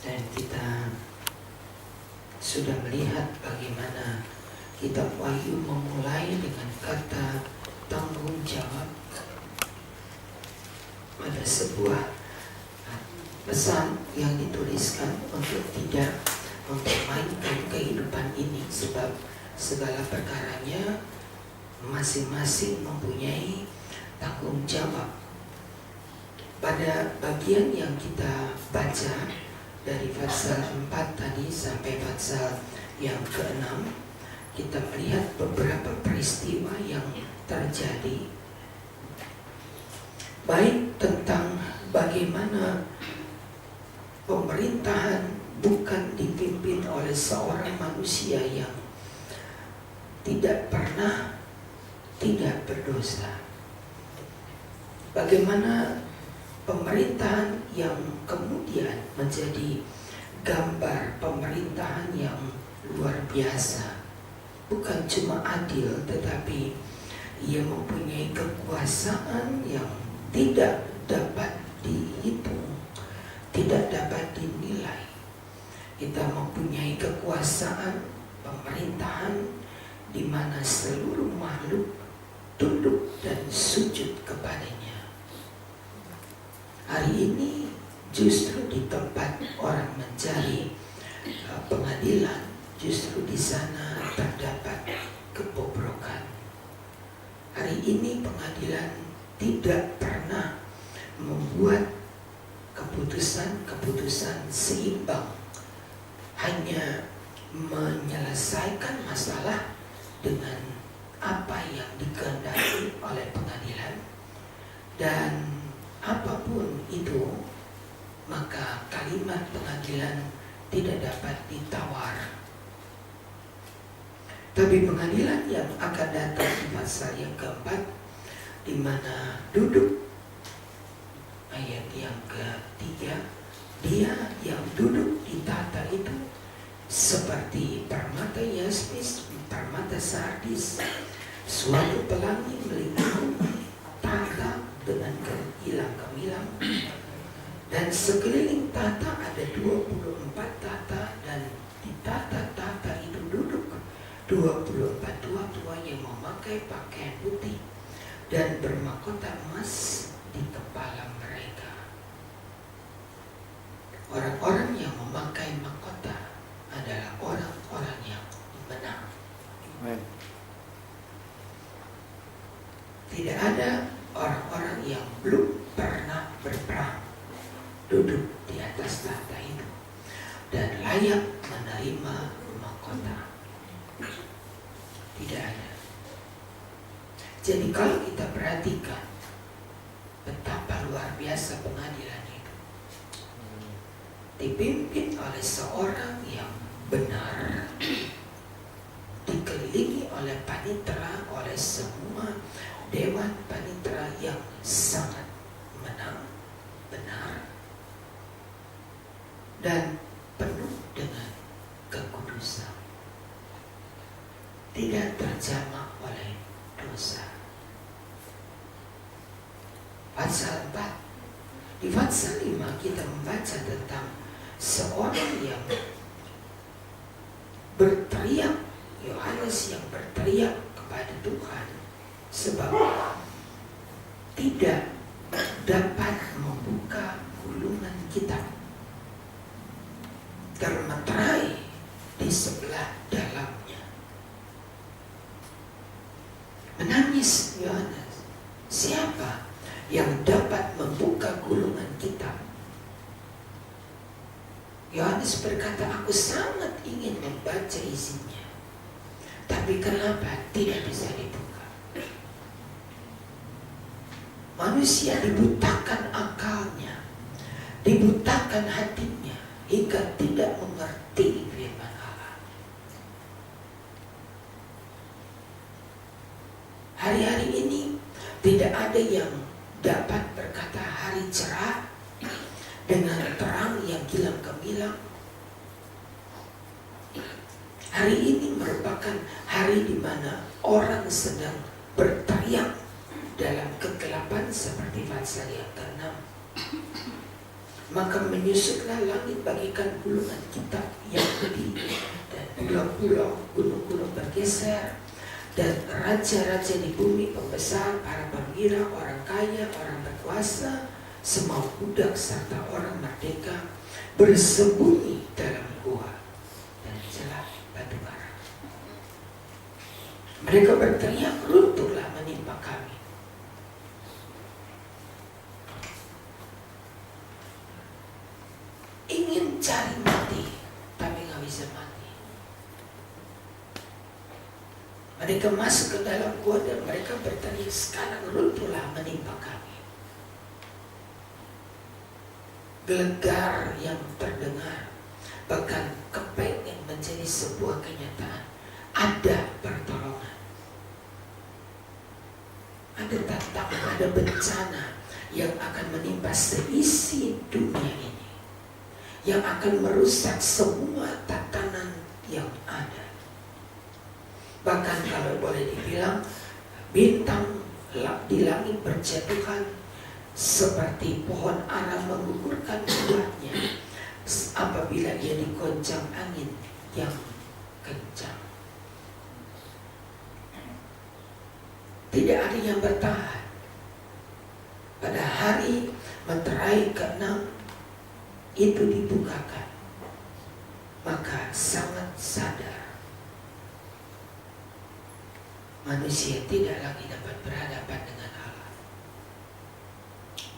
Dan kita sudah melihat bagaimana kitab Wahyu memulai dengan kata tanggung jawab. Ada sebuah pesan yang dituliskan untuk tidak mempermainkan kehidupan ini, sebab segala perkaranya masing-masing mempunyai tanggung jawab. Pada bagian yang kita baca dari pasal 4 tadi sampai pasal yang ke-6, kita melihat beberapa peristiwa yang terjadi, baik tentang bagaimana pemerintahan bukan dipimpin oleh seorang manusia yang tidak pernah tidak berdosa. Bagaimana pemerintahan yang kemudian menjadi gambar pemerintahan yang luar biasa. Bukan cuma adil, tetapi ia mempunyai kekuasaan yang tidak dapat dihitung, tidak dapat dinilai. Kita mempunyai kekuasaan pemerintahan di mana seluruh makhluk tunduk dan sujud kepadanya. Hari ini justru di tempat orang mencari pengadilan, justru di sana terdapat kebobrokan. Hari ini pengadilan tidak pernah membuat keputusan-keputusan seimbang, hanya menyelesaikan masalah dengan apa yang dikehendaki oleh pengadilan, dan apapun itu, maka kalimat pengadilan tidak dapat ditawar. Tapi pengadilan yang akan datang di pasal yang keempat, di mana duduk, ayat yang ketiga, dia yang duduk di tahta itu seperti permata yaspis, permata sardis, suatu pelangi melingkupi tahta dengan kemilang-kemilang, dan sekeliling tahta ada 24 tahta, dan di tahta-tahta itu duduk 24 tua-tua yang memakai pakaian putih dan bermahkota emas di kepala mereka. Orang-orang yang memakai mahkota adalah orang-orang yang menang. Tidak ada orang-orang yang belum pernah berperang duduk di atas tahta itu dan layak menerima mahkota. Tidak ada. Jadi kalau kita perhatikan betapa luar biasa pengadilan itu, dipimpin oleh seorang yang benar, dikelilingi oleh panitera, oleh semua dewan panitera yang sangat menang, benar, dan penuh dengan kekudusan, tidak terjamah oleh dosa. Pasal 4. Di pasal 5 kita membaca tentang seorang yang berteriak, Yohanes yang berteriak kepada Tuhan sebab tidak dapat membuka gulungan kitab, termeterai di sebelah dalamnya. Menangis Yohanes, siapa yang dapat membuka gulungan kitab? Yohanes berkata, aku sangat ingin membaca isinya, tapi kenapa tidak bisa dibuka? Manusia dibutakan akalnya, dibutakan hatinya, hingga tidak mengerti firman Allah. Hari-hari ini tidak ada yang dapat berkata hari cerah dengan terang yang kilang gemilang. Hari ini merupakan hari di mana orang sedang berteriak dalam kegelapan seperti pasal yang ke-6. Maka menyusutlah langit bagikan gulungan kitab yang pedih, dan pulau-pulau, gunung-gunung bergeser, dan raja-raja di bumi, pembesar, para perwira, orang kaya, orang berkuasa, semua budak serta orang merdeka bersembunyi dalam gua dan celah batu bara. Mereka berteriak, runtuhlah menimpa kami. Ingin cari mati, tapi nggak bisa mati. Mereka masuk ke dalam gua dan mereka berteriak, sekarang runtuhlah menimpa kami. Gelegar yang terdengar, bahkan kepengen menjadi sebuah kenyataan. Ada pertolongan, ada tantangan, ada bencana yang akan menimpa seisi dunia ini, yang akan merusak semua tatanan yang ada. Bahkan kalau boleh dibilang, bintang di langit berjatuhan seperti pohon ara menggugurkan buahnya apabila ia digoncang angin yang kencang. Tidak ada yang bertahan. Pada hari meterai ke-6 itu dibukakan, maka sangat sadar manusia tidak lagi dapat berhadapan dengan Allah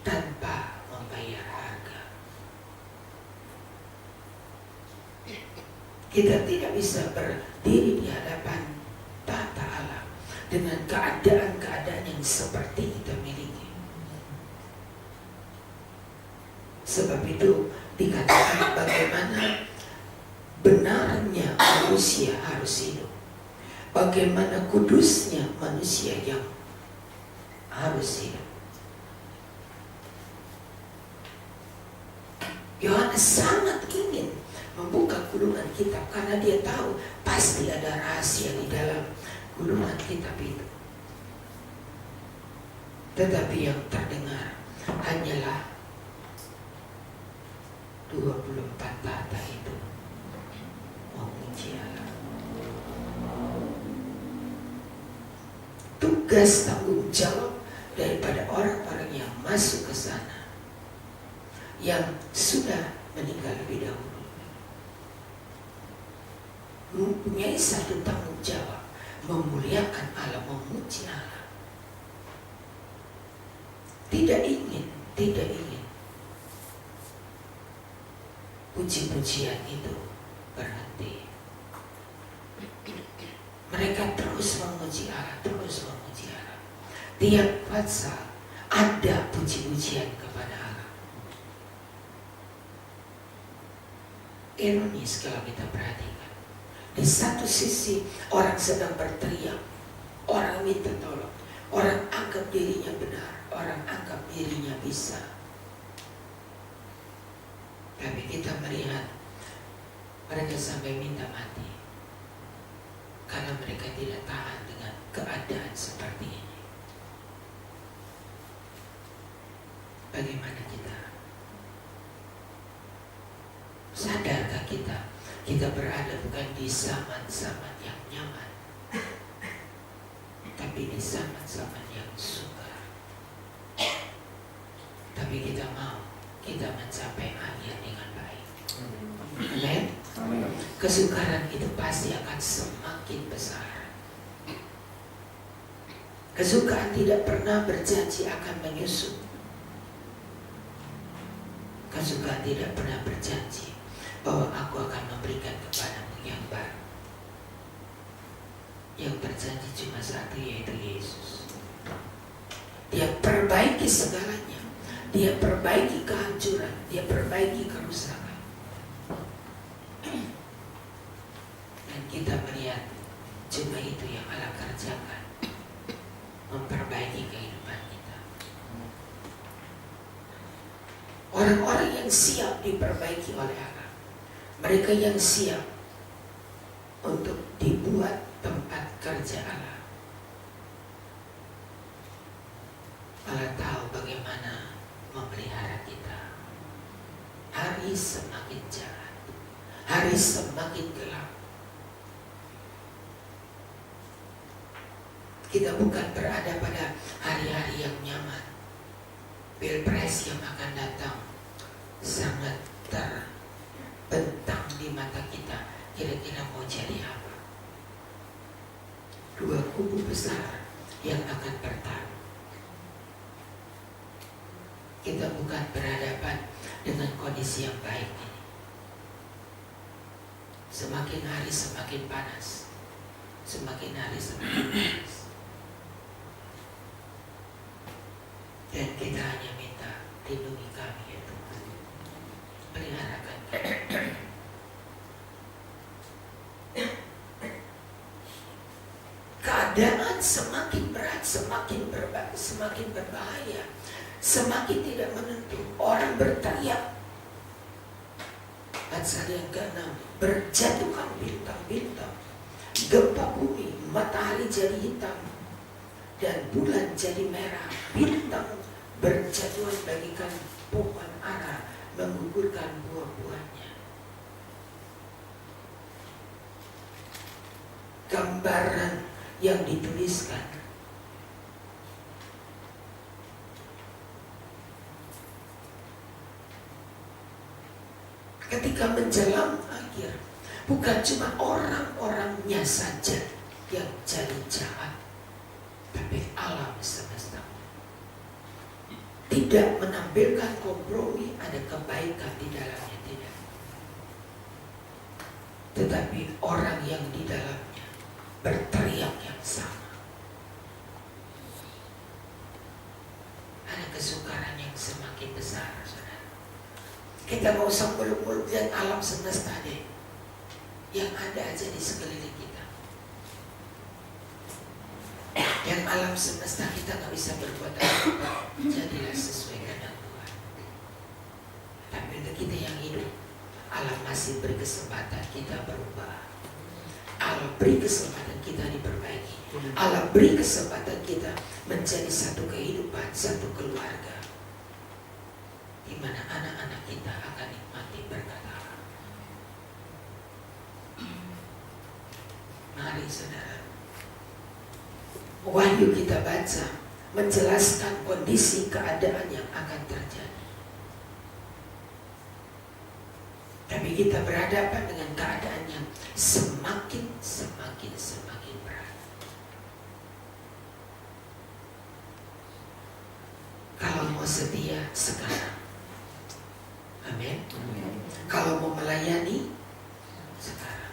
tanpa membayar harga. Kita tidak bisa berdiri di hadapan tata Allah dengan keadaan-keadaan yang seperti kita miliki. Sebab itu dikatakan bagaimana benarnya manusia harus hidup, bagaimana kudusnya manusia yang harus hidup. Yohanes sangat ingin membuka gulungan kitab karena dia tahu pasti ada rahasia di dalam gulungan kitab itu. Tetapi yang terdengar hanyalah 24 tata itu memuji Allah. Tugas tanggung jawab daripada orang-orang yang masuk ke sana, yang sudah meninggal lebih dahulu, mempunyai satu tanggung jawab, memuliakan Allah, memuji Allah. Tidak ingin puji-pujian itu berhenti. Mereka terus memuji Allah, terus memuji Allah. Tiap pasal ada puji-pujian kepada Allah. Ironis kalau kita perhatikan. Di satu sisi orang sedang berteriak, orang minta tolong, orang anggap dirinya benar, orang anggap dirinya bisa. Tapi kita melihat mereka sampai minta mati karena mereka tidak tahan dengan keadaan seperti ini. Bagaimana kita? Sadarkah kita berada bukan di zaman-zaman yang nyaman, tapi di zaman-zaman yang sukar. Tapi kita mau kita mencapai akhir dengan baik. Amen. Kesukaran itu pasti akan semakin besar. Kesukaan tidak pernah berjanji akan menyusup. Kesukaan tidak pernah berjanji bahwa aku akan memberikan kepadamu yang baru. Yang berjanji cuma satu, yaitu Yesus. Dia perbaiki segalanya. Dia perbaiki kehancuran, dia perbaiki kerusakan. Dan kita melihat cuma itu yang Allah kerjakan, memperbaiki kehidupan kita. Orang-orang yang siap diperbaiki oleh Allah, mereka yang siap untuk dibuat tempat kerja Allah. Allah tahu bagaimana memelihara kita. hari semakin jahat, hari semakin gelap. Kita bukan berada pada hari-hari yang nyaman. Pilpres yang akan datang sangat terbentang di mata kita. Kira-kira mau jadi apa? Dua kubu besar yang akan bertarung. Kita bukan berhadapan dengan kondisi yang baik ini. Semakin hari semakin panas. Semakin hari semakin panas. Dan kita hanya minta, lindungi kami ya Tuhan, peliharakan kami. Keadaan semakin berat, semakin berbahaya, semakin tidak menentu. Orang berteriak. Pasal yang ke-6, berjatuhan bintang-bintang, gempa bumi, matahari jadi hitam, dan bulan jadi merah. Bintang berjatuhan bagikan pohon ara, menggugurkan buah-buahnya. Gambaran yang dituliskan ketika menjelang akhir, bukan cuma orang-orangnya saja yang jadi jahat, tapi alam semesta tidak menampilkan kompromi, ada kebaikan di dalamnya, tidak. Tetapi orang yang di dalamnya berteriak yang sama. Ada kesukaran yang semakin besar, saudara. Kita gak usah muluk-muluk lihat alam semesta deh, yang ada aja di sekeliling kita. Yang alam semesta kita gak bisa berbuat apa-apa, jadilah sesuai kehendak Tuhan. Tapi untuk kita yang hidup, alam masih beri kesempatan kita berubah. Allah beri kesempatan kita diperbaiki. Allah beri kesempatan kita menjadi satu kehidupan, satu keluarga, di mana anak-anak kita akan nikmati berkat Allah. Mari saudara, Wahyu kita baca menjelaskan kondisi keadaan yang akan terjadi. Tapi kita berhadapan dengan keadaan yang semakin berat. Kalau mau setia sekarang, amin. Kalau mau melayani sekarang.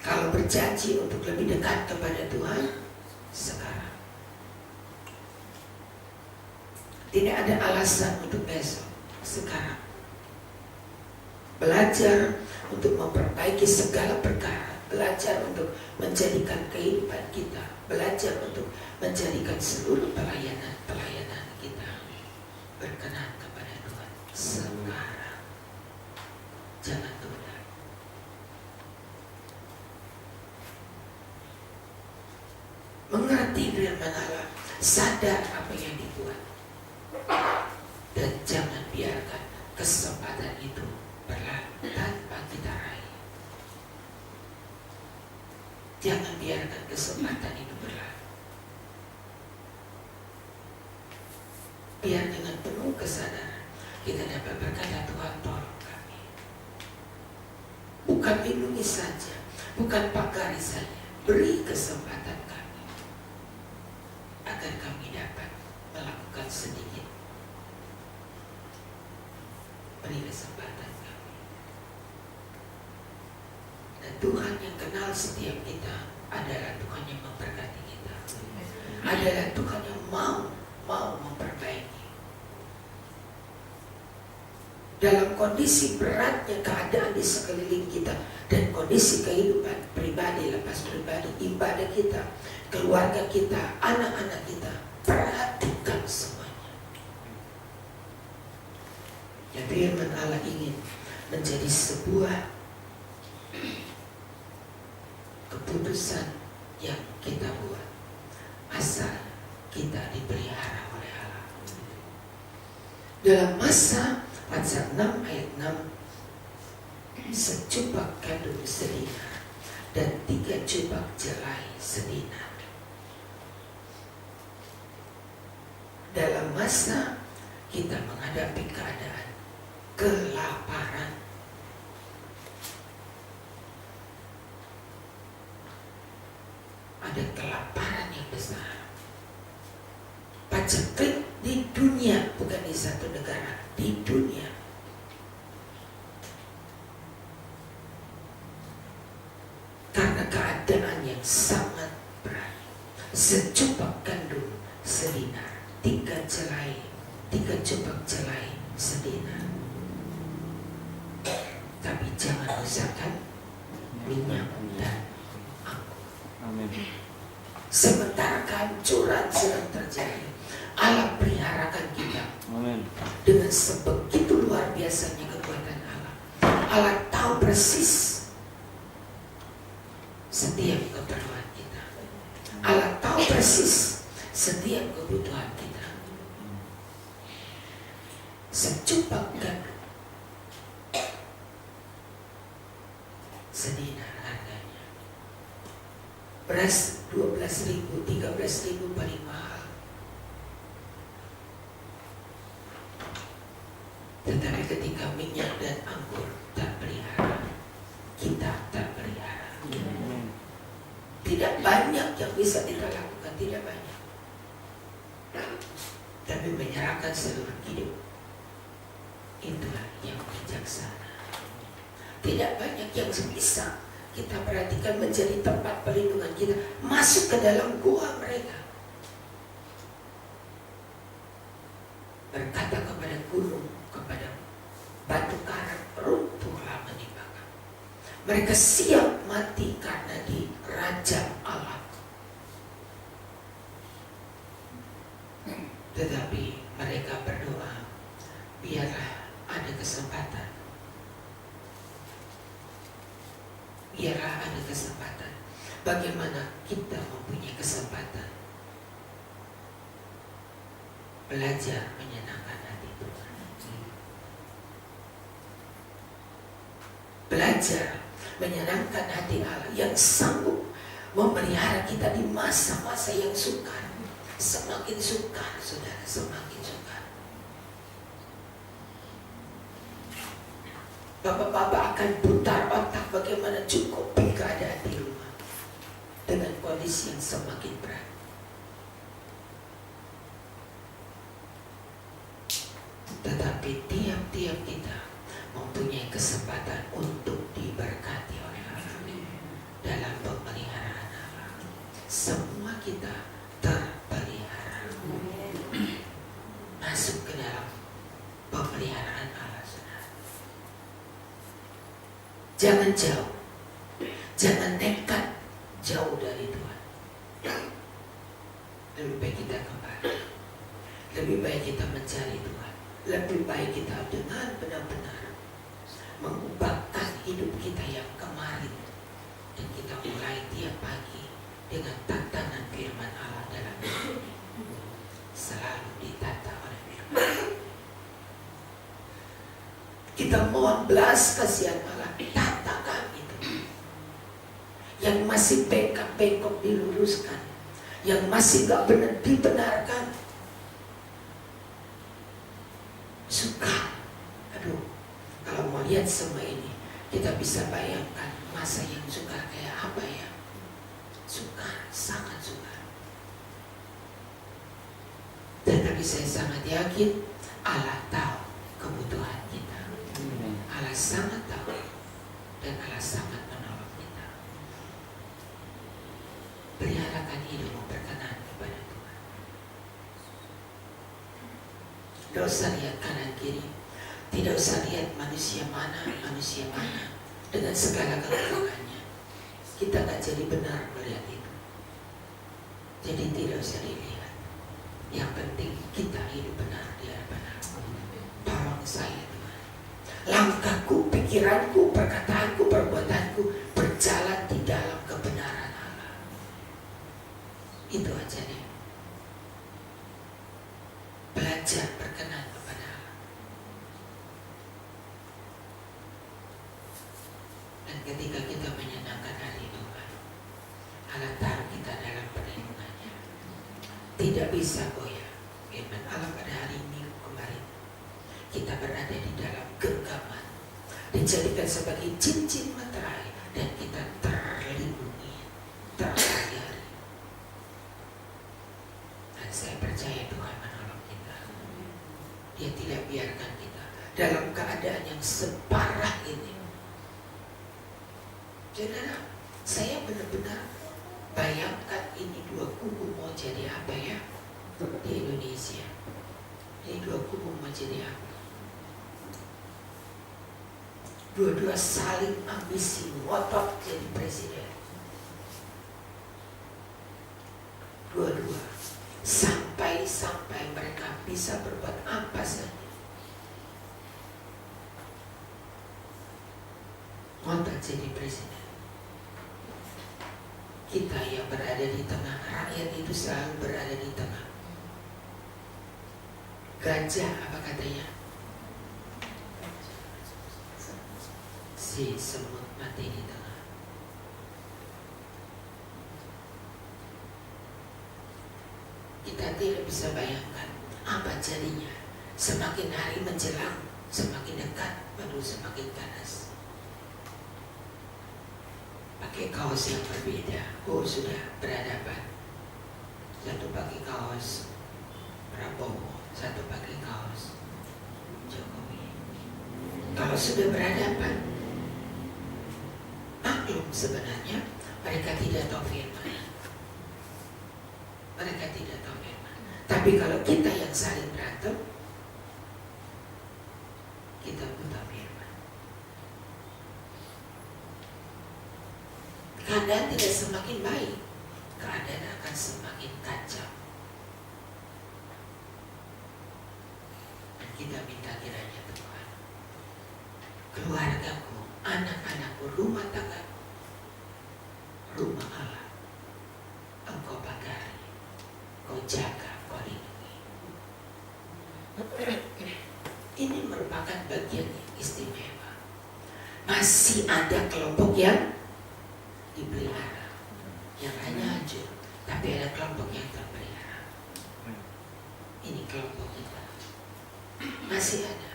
Kalau berjanji untuk lebih dekat kepada Tuhan sekarang. Tidak ada alasan untuk besok, sekarang. Belajar untuk memperbaiki segala perkara, belajar untuk menjadikan kehidupan kita, belajar untuk menjadikan seluruh pelayanan kita berkenan kepada Tuhan sekarang. Jangan tunda. Mengerti firman Allah, sadar apa yang dibuat, dan jangan biarkan kesempatan itu berlalu tanpa kita raih. Jangan biarkan kesempatan itu berlalu. Biar dengan penuh kesadaran kita dapat berkata, Tuhan tolong kami. Bukan lindungi saja, bukan pagari saja, beri kesempatan kami agar kami dapat melakukan sedikit. Beri kesempatan kami. Dan Tuhan yang kenal setiap kita adalah Tuhan yang memberkati kita, adalah Tuhan yang mau memperbaiki. Dalam kondisi beratnya keadaan di sekeliling kita dan kondisi kehidupan pribadi, lepas pribadi, ibadah kita, keluarga kita, anak-anak kita, perhatikan semuanya. Ya, firman Allah ingin menjadi sebuah keputusan yang kita buat asal kita dipelihara oleh Allah. Dalam masa pasal 6 ayat 6, secupak gandum sedinar dan 3 cubak jelai sedinar. Dalam masa kita menghadapi keadaan kelaparan, ada kelaparan yang besar. Paceklik di dunia, bukan di satu negara, di dunia. Karena keadaan yang sangat berat. Secupak gandum sedinar, 3 cubak jelai sedinar. Tapi jangan rusakkan minyak dan anggur. Amin. Sementara kehancuran sedang terjadi, Allah peliharakan kita. Amin. Dengan sebegitu luar biasanya kekuatan Allah. Allah tahu persis setiap keperluan kita. Allah tahu persis setiap kebutuhan kita. Secupak gandum sedinar harganya. Beras 12.000, 13.000 paling mahal. Tetapi ketika minyak dan anggur tak pelihara, kita tak pelihara. Tidak banyak yang bisa kita lakukan, tidak banyak. Tapi menyerahkan seluruh hidup, itulah yang bijaksana. Tidak banyak yang bisa kita perhatikan menjadi tempat perlindungan kita, masuk ke dalam gua mereka. Berkata kepada gunung, kepada batu karang, runtuhlah menimpa. Mereka siap mati karena dirajam Allah. Tetapi mereka berdoa, biarlah ada kesempatan. Biarlah ada kesempatan. Bagaimana kita mempunyai kesempatan belajar menyenangkan hati Tuhan. Belajar menyenangkan hati Allah yang sanggup memelihara kita di masa-masa yang sukar. Semakin sukar, saudara, semakin sukar. Bapak-bapak akan putar otak bagaimana cukupi keadaan di rumah dengan kondisi yang semakin berat. Tetapi tiap-tiap kita mempunyai kesempatan untuk diberkati oleh Allah dalam pemeliharaan Allah. Semua kita terpelihara, masuk ke dalam pemeliharaan Allah. Jangan jauh, jangan nekat jauh dari Tuhan. Lebih baik kita kembali, lebih baik kita mencari Tuhan, lebih baik kita dengan benar-benar mengubahkan hidup kita yang kemarin, dan kita mulai tiap pagi dengan tatanan firman Allah dalam hidup, selalu ditata oleh firman. Kita mohon belas kasihan Allah, tata kami itu yang masih bengkak-bengkok diluruskan, yang masih gak benar dibenarkan. Suka, aduh, kalau mau lihat semua ini, kita bisa bayangkan masa yang sukar kayak apa ya. Sukar, sangat sukar. Tetapi saya sangat yakin Allah tahu kebutuhan kita. Allah sangat tahu dan Allah sangat menolong kita. Peliharakan hidupmu berkenan kepada Tuhan. Tidak usah lihat kanan kiri, tidak usah lihat manusia mana dengan segala kekurangannya. Kita gak jadi benar melihat itu. Jadi tidak usah dilihat. Yang penting kita hidup benar di hadapan Allah. Tolong saya Tuhan, langkahku, pikiranku, perkataanku, perbuatanku berjalan di dalam kebenaran Allah. Itu aja deh. Belajar berkenan kepada Allah. ketika kita menyenangkan hari Tuhan, Allah taruh kita dalam perlindungannya. Tidak bisa goyah. Firman Allah pada hari Minggu kemarin, kita berada di dalam genggaman, dijadikan sebagai cincin materai, dan kita terlindungi, terlayari. Dan saya percaya Tuhan menolong kita. Dia tidak biarkan kita dalam keadaan yang separah ini. Saudara, saya benar-benar bayangkan ini dua kubu mau jadi apa ya di Indonesia. Ini dua kubu mau jadi apa? Dua-dua saling ambisi, ngotot jadi presiden. Dua-dua sampai mereka bisa berbuat apa saja. Ngotot jadi presiden. Kita yang berada di tengah, rakyat itu selalu berada di tengah. Gajah apa katanya? Si semut mati di tengah. Kita tidak bisa bayangkan apa jadinya. Semakin hari menjelang, semakin dekat, baru semakin panas. Pakai kaos yang berbeda. Oh, sudah berhadapan. Satu pakai kaos Prabowo, satu pakai kaos Jokowi. Kalau sudah berhadapan, maklum sebenarnya mereka tidak tahu firman. Mereka tidak tahu firman. Tapi kalau kita yang saling berantem, kita buta firman. Keadaan tidak semakin baik, keadaan akan semakin kacau. Dan kita minta kiranya Tuhan, keluargaku, anak-anakku, rumah tanggaku, rumah Allah, Engkau pagari, Kau jaga, Kau lindungi. Ini merupakan bagian yang istimewa. Masih ada kelompok yang dipelihara, yang hanya hancur, tapi ada kelompok yang terpelihara. Ini kelompok kita masih ada.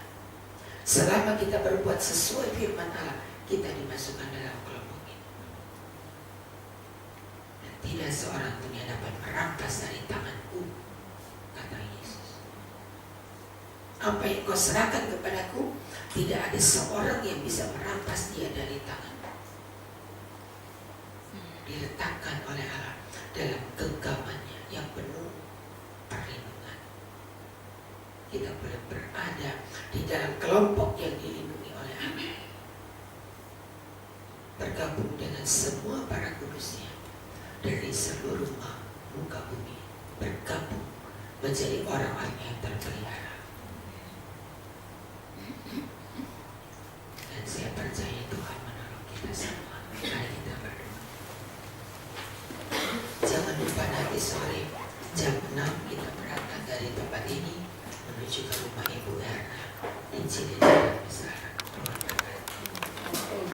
Selama kita berbuat sesuai firman Allah, kita dimasukkan dalam kelompok ini. Dan tidak seorang pun yang dapat merampas dari tanganku, kata Yesus. Apa yang kau serahkan kepadaku, tidak ada seorang yang bisa merampas dia dari tanganku. Diletakkan oleh Allah dalam genggamannya yang penuh perlindungan. Kita boleh berada di dalam kelompok yang dilindungi oleh Allah, bergabung dengan semua para kudusnya dari seluruh muka bumi, bergabung menjadi orang-orang yang terpelihara. Dan saya percaya Tuhan menolong kita semua. Mari kita berdoa. Jangan lupa nanti sore jam 6 kita berangkat dari tempat ini menuju ke rumah Ibu Erna di Ciledug.